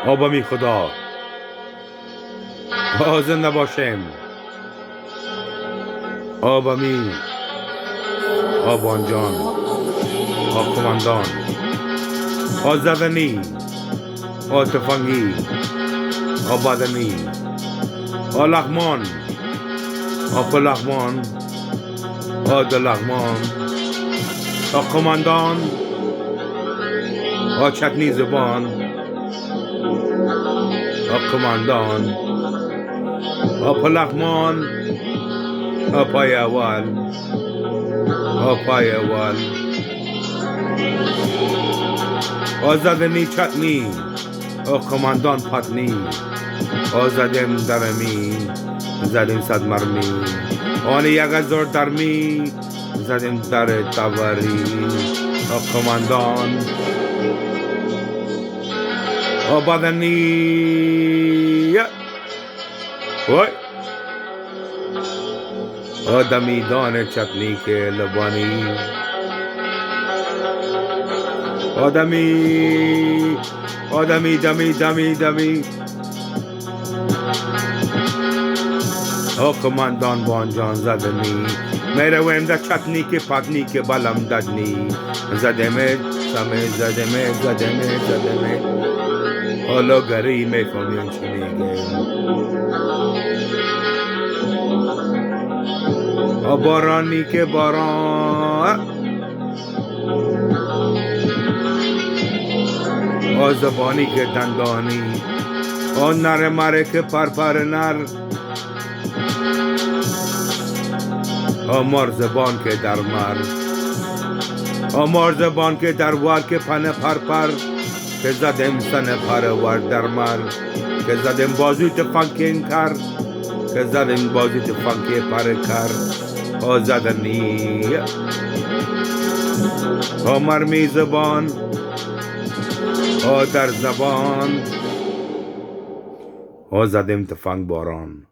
آبا می خدا زنده باشیم. آبا می آبان جان کماندان زدنی تفنگی بدنی لغمان لغمان لغمان کماندان چتنی زبان کماندان لغمان پای اول پای اول زدنی چتنی کماندان پتنی زدیم درمی زدیم صد مرمی آن یک هزار درمی زدیم در تبری کماندان بدنی وای دمیدان چتنی که لبانی آدمی دمی دمی دمی کماندان بانجان زدنی میرویم در چتنی که پتنی که بلم ددنی زدمه سمه زدمه زدمه زدمه حالا گری میفهمیم چی میگه بارانی که باران زبانی که دندانی نر مره که پر نر مار زبان که در مر مار زبان که در ور که پنه پر که زدم سنه پر ور در مر که زدم بازوی تفنکین کر که زدم بازوی تفنکی پر کر زدنی مرمی زبان در زبان زدم تفنگ باران